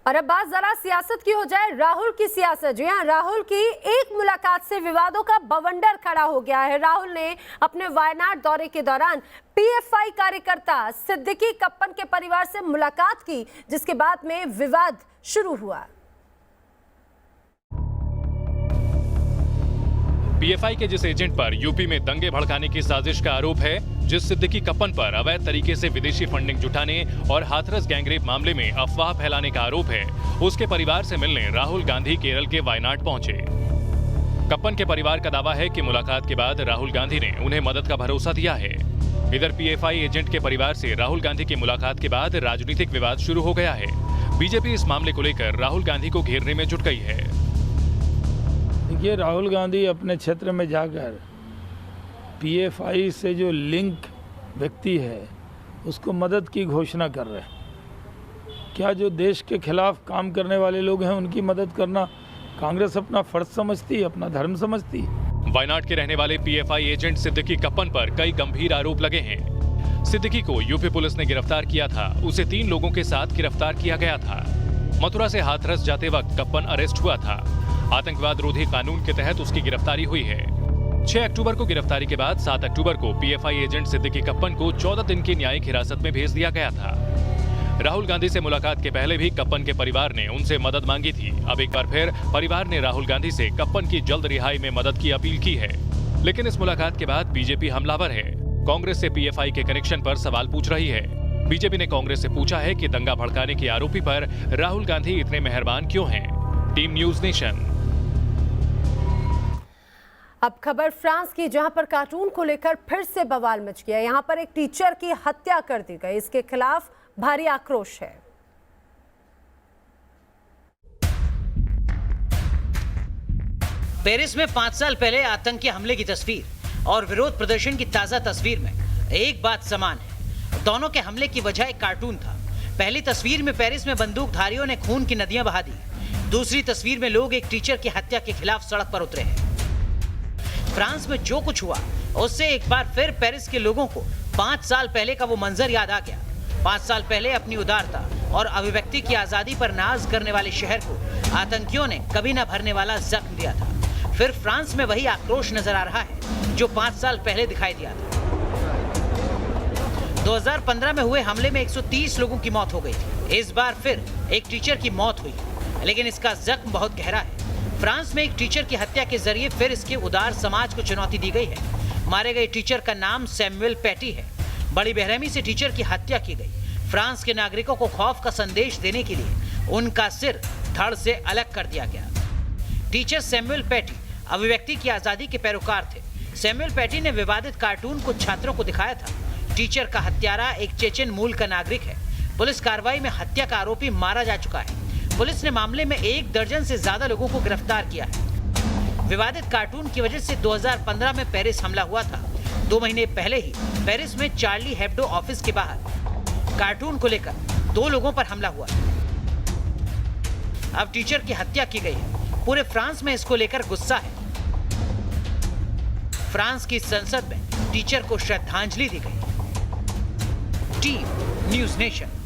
और अब बात जरा सियासत की हो जाए, राहुल की सियासत। जी हाँ, राहुल की एक मुलाकात से विवादों का बवंडर खड़ा हो गया है। राहुल ने अपने वायनाड दौरे के दौरान पीएफआई कार्यकर्ता सिद्दीकी कप्पन के परिवार से मुलाकात की, जिसके बाद में विवाद शुरू हुआ। पीएफआई के जिस एजेंट पर यूपी में दंगे भड़काने की साजिश का आरोप है, जिस सिद्दीकी कप्पन पर अवैध तरीके से विदेशी फंडिंग जुटाने और हाथरस गैंगरेप मामले में अफवाह फैलाने का आरोप है, उसके परिवार से मिलने राहुल गांधी केरल के वायनाड पहुंचे। कप्पन के परिवार का दावा है कि मुलाकात के बाद राहुल गांधी ने उन्हें मदद का भरोसा दिया है। इधर पीएफआई एजेंट के परिवार से राहुल गांधी की मुलाकात के बाद राजनीतिक विवाद शुरू हो गया है। बीजेपी इस मामले को लेकर राहुल गांधी को घेरने में जुट गई है। देखिए, राहुल गांधी अपने क्षेत्र में जाकर पीएफआई से जो लिंक व्यक्ति है उसको मदद की घोषणा कर रहे हैं। क्या जो देश के खिलाफ काम करने वाले लोग हैं उनकी मदद करना कांग्रेस अपना फर्ज समझती है, अपना धर्म समझती है? वायनाड के रहने वाले पीएफआई एजेंट सिद्दीकी कप्पन पर कई गंभीर आरोप लगे हैं। सिद्दीकी को यूपी पुलिस ने गिरफ्तार किया था। उसे 3 लोगों के साथ गिरफ्तार किया गया था। मथुरा से हाथरस जाते वक्त कप्पन अरेस्ट हुआ था। आतंकवाद रोधी कानून के तहत उसकी गिरफ्तारी हुई है। 6 अक्टूबर को गिरफ्तारी के बाद 7 अक्टूबर को पीएफआई एजेंट सिद्दीकी कप्पन को 14 दिन की न्यायिक हिरासत में भेज दिया गया था। राहुल गांधी से मुलाकात के पहले भी कप्पन के परिवार ने उनसे मदद मांगी थी। अब एक बार फिर परिवार ने राहुल गांधी से कप्पन की जल्द रिहाई में मदद की अपील की है। लेकिन इस मुलाकात के बाद बीजेपी हमलावर है। कांग्रेस से पीएफआई के कनेक्शन पर सवाल पूछ रही है। बीजेपी ने कांग्रेस से पूछा है कि दंगा भड़काने के आरोपी पर राहुल गांधी इतने मेहरबान क्यों हैं? Team news nation. अब खबर फ्रांस की, जहां पर कार्टून को लेकर फिर से बवाल मच गया। यहां पर एक टीचर की हत्या कर दी गई। इसके खिलाफ भारी आक्रोश है। पेरिस में 5 साल पहले आतंकी हमले की तस्वीर और विरोध प्रदर्शन की ताजा तस्वीर में एक बात समान है। दोनों के हमले की वजह एक कार्टून था। पहली तस्वीर में पेरिस में बंदूकधारियों ने खून की नदियां बहा दी। दूसरी तस्वीर में लोग एक टीचर की हत्या के खिलाफ सड़क पर उतरे हैं। फ्रांस में जो कुछ हुआ उससे एक बार फिर पेरिस के लोगों को 5 साल पहले का वो मंजर याद आ गया। 5 साल पहले अपनी उदारता और अभिव्यक्ति की आजादी पर नाज करने वाले शहर को आतंकियों ने कभी न भरने वाला जख्म दिया था। फिर फ्रांस में वही आक्रोश नजर आ रहा है जो 5 साल पहले दिखाई दिया था। 2015 में हुए हमले में 130 लोगों की मौत हो गई थी। इस बार फिर एक टीचर की मौत हुई, लेकिन इसका जख्म बहुत गहरा है। फ्रांस में एक टीचर की हत्या के जरिए फिर इसके उदार समाज को चुनौती दी गई है। मारे गए टीचर का नाम सैमुअल पैटी है। बड़ी बेरहमी से टीचर की हत्या की गई। फ्रांस के नागरिकों को खौफ का संदेश देने के लिए उनका सिर धड़ से अलग कर दिया गया। टीचर सैमुअल पैटी अभिव्यक्ति की आजादी के पैरोकार थे। सैमुअल पैटी ने विवादित कार्टून को छात्रों को दिखाया था। टीचर का हत्यारा एक चेचेन मूल का नागरिक है। पुलिस कार्रवाई में हत्या का आरोपी मारा जा चुका है। पुलिस ने मामले में 1 दर्जन से ज्यादा लोगों को गिरफ्तार किया है। विवादित कार्टून की वजह से 2015 में पेरिस हमला हुआ था। 2 महीने पहले ही पेरिस में चार्ली हेब्डो ऑफिस के बाहर कार्टून को लेकर 2 लोगों पर हमला हुआ। अब टीचर की हत्या की गई है। पूरे फ्रांस में इसको लेकर गुस्सा है। फ्रांस की संसद में टीचर को श्रद्धांजलि दी गई। Team news nation.